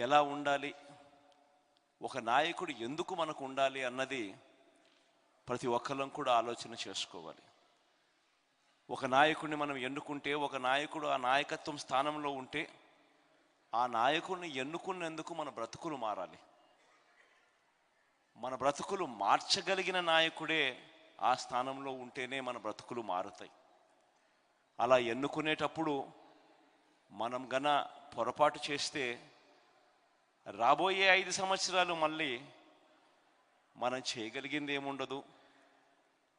ఎలా ఉండాలి, ఒక నాయకుడు ఎందుకు మనకు ఉండాలి అన్నది ప్రతి ఒక్కరం కూడా ఆలోచన చేసుకోవాలి. ఒక నాయకుడిని మనం ఎన్నుకుంటే, ఒక నాయకుడు ఆ నాయకత్వం స్థానంలో ఉంటే, ఆ నాయకుడిని ఎన్నుకున్నందుకు మన బ్రతుకులు మారాలి. మన బ్రతుకులు మార్చగలిగిన నాయకుడే ఆ స్థానంలో ఉంటేనే మన బ్రతుకులు మారుతాయి. అలా ఎన్నుకునేటప్పుడు మనం పొరపాటు చేస్తే రాబోయే 5 సంవత్సరాలు మళ్ళీ మనం చేయగలిగింది ఏముండదు.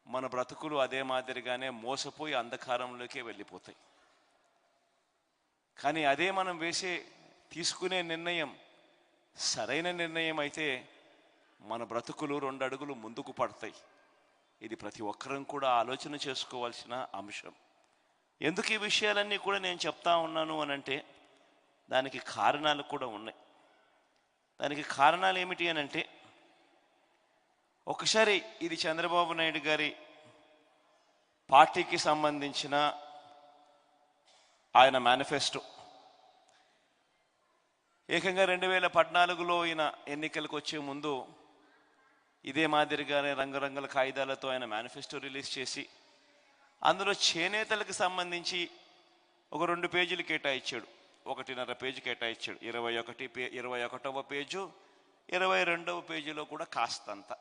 మన బ్రతుకులు అదే మాదిరిగానే మోసపోయి అంధకారంలోకే వెళ్ళిపోతాయి. కానీ అదే మనం తీసుకునే నిర్ణయం సరైన నిర్ణయం అయితే మన బ్రతుకులు 2 అడుగులు ముందుకు పడతాయి. ఇది ప్రతి ఒక్కరం కూడా ఆలోచన చేసుకోవాల్సిన అంశం. ఎందుకు ఈ విషయాలన్నీ కూడా నేను చెప్తా ఉన్నాను అనంటే, దానికి కారణాలు కూడా ఉన్నాయి. దానికి కారణాలు ఏమిటి అనంటే, ఒకసారి ఇది చంద్రబాబు నాయుడు గారి పార్టీకి సంబంధించిన ఆయన మేనిఫెస్టో. ఏకంగా 2014లో ఈయన ఎన్నికలకు వచ్చే ముందు ఇదే మాదిరిగానే రంగురంగుల కాగితాలతో ఆయన మేనిఫెస్టో రిలీజ్ చేసి, అందులో చేనేతలకు సంబంధించి ఒక 2 పేజీలు కేటాయించాడు, 1.5 పేజీ కేటాయించాడు. 21వ పేజు, 22వ పేజీలో కూడా కాస్తంత.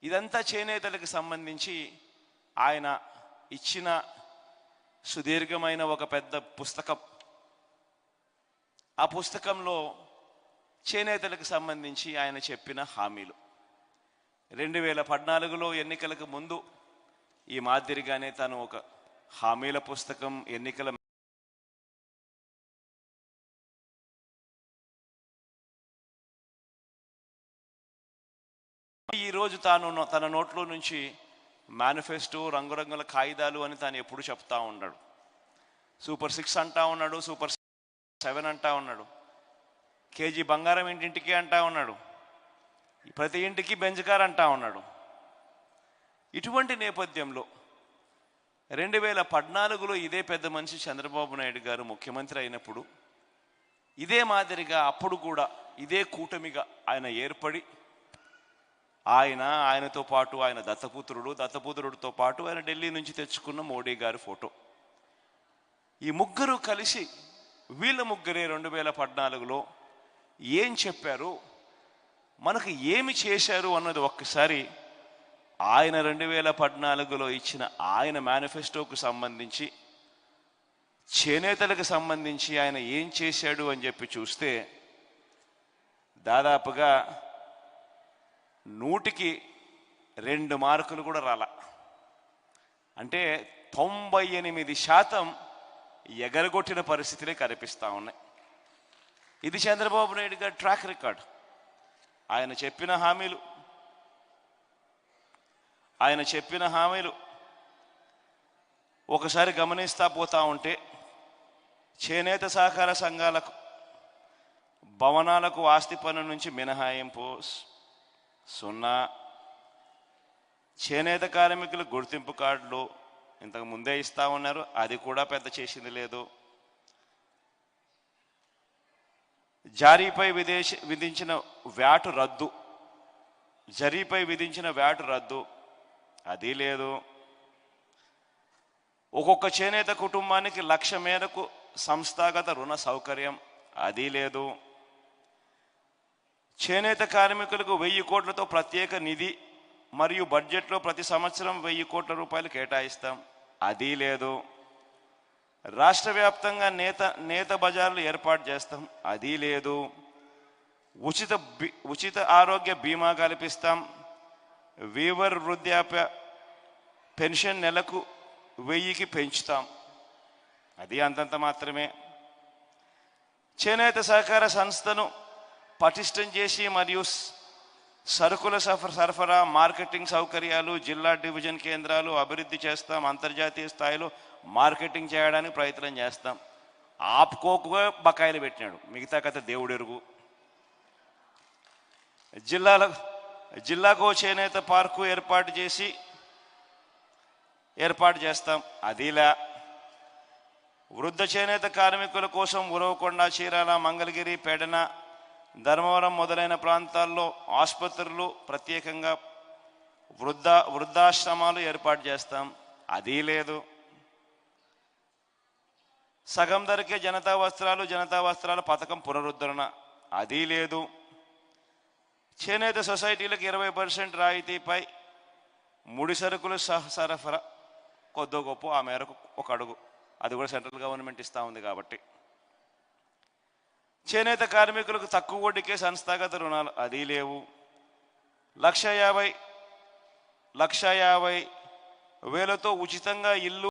ఇదంతా చేనేతలకు సంబంధించి ఆయన ఇచ్చిన సుదీర్ఘమైన ఒక పెద్ద పుస్తకం. ఆ పుస్తకంలో చేనేతలకు సంబంధించి ఆయన చెప్పిన హామీలు 2014లో ఎన్నికలకు ముందు ఈ మాదిరిగానే తను ఒక హామీల పుస్తకం, ఎన్నికల ఈరోజు తన నోట్లో నుంచి మేనిఫెస్టో, రంగురంగుల కాగితాలు అని తాను ఎప్పుడు చెప్తా ఉన్నాడు. సూపర్ 6 అంటా ఉన్నాడు, సూపర్ 7 అంటా ఉన్నాడు, కేజీ బంగారం ఇంటింటికి అంటా ఉన్నాడు, ప్రతి ఇంటికి బెంజ్ కార్ అంటా ఉన్నాడు. ఇటువంటి నేపథ్యంలో 2014లో ఇదే పెద్ద మనిషి చంద్రబాబు నాయుడు గారు ముఖ్యమంత్రి అయినప్పుడు ఇదే మాదిరిగా అప్పుడు కూడా ఇదే కూటమిగా ఆయన ఏర్పడి, ఆయనతో పాటు ఆయన దత్తపుత్రుడితో పాటు ఆయన ఢిల్లీ నుంచి తెచ్చుకున్న మోడీ గారి ఫోటో, ఈ ముగ్గురు కలిసి వీళ్ళ ముగ్గురే 2014లో ఏం చెప్పారు, మనకు ఏమి చేశారు అన్నది ఒక్కసారి ఆయన 2014లో ఇచ్చిన ఆయన మేనిఫెస్టోకు సంబంధించి, చేనేతలకు సంబంధించి ఆయన ఏం చేశాడు అని చెప్పి చూస్తే దాదాపుగా 100కి 2 మార్కులు కూడా రాల. అంటే 98% ఎగరగొట్టిన పరిస్థితులే కనిపిస్తూ ఉన్నాయి. ఇది చంద్రబాబు నాయుడు గారి ట్రాక్ రికార్డ్. ఆయన చెప్పిన హామీలు ఒకసారి గమనిస్తా పోతా ఉంటే, చేనేత సహకార సంఘాలకు భవనాలకు ఆస్తి పన్ను నుంచి మినహాయింపు 0, చేనేత కార్మికులు గుర్తింపు కార్డులు ఇంతకు ముందే ఇస్తా ఉన్నారు, అది కూడా పెద్ద చేసింది లేదు. విధించిన వ్యాటు రద్దు, అది లేదు. ఒక్కొక్క చేనేత కుటుంబానికి 1,00,000 మేరకు సంస్థాగత రుణ సౌకర్యం, అది లేదు. చేనేత కార్మికులకు 1,000 కోట్లతో ప్రత్యేక నిధి మరియు బడ్జెట్లో ప్రతి సంవత్సరం 1,000 కోట్ల రూపాయలు కేటాయిస్తాం, అది లేదు. రాష్ట్ర వ్యాప్తంగా నేత బజార్లు ఏర్పాటు చేస్తాం, అది లేదు. ఉచిత ఆరోగ్య బీమా కల్పిస్తాం, వీవర్ వృద్ధాప్య పెన్షన్ నెలకు 1000కి పెంచుతాం, అది అంతంత మాత్రమే. చేనేత సహకార సంస్థను పటిష్టం చేసి మరియు సరుకుల సరఫరా, మార్కెటింగ్ సౌకర్యాలు, జిల్లా డివిజన్ కేంద్రాలు అభివృద్ధి చేస్తాం, అంతర్జాతీయ స్థాయిలో మార్కెటింగ్ చేయడానికి ప్రయత్నం చేస్తాం. ఆపుకోకు బకాయిలు పెట్టినాడు, మిగతా కథ దేవుడెరుగు. జిల్లాకు చేనేత పార్కు ఏర్పాటు చేస్తాం, అదిలా. వృద్ధ చేనేత కార్మికుల కోసం ఉరవకొండ, చీరాల, మంగళగిరి, పెడన ధర్మవరం మొదలైన ప్రాంతాల్లో ఆసుపత్రులు, ప్రత్యేకంగా వృద్ధాశ్రమాలు ఏర్పాటు చేస్తాం. అది లేదు. సగం ధరకే జనతా వస్త్రాల పథకం పునరుద్ధరణ, అది లేదు. చేనేత సొసైటీలకు 20% రాయితీపై ముడి సరుకులు సరఫరా కొద్దో గొప్ప ఆ మేరకు ఒక అడుగు, అది కూడా సెంట్రల్ గవర్నమెంట్ ఇస్తూ ఉంది కాబట్టి. చేనేత కార్మికులకు తక్కువ వడ్డీకే సంస్థాగత రుణాలు, అది లేవు. 1,50,000 ఉచితంగా ఇల్లు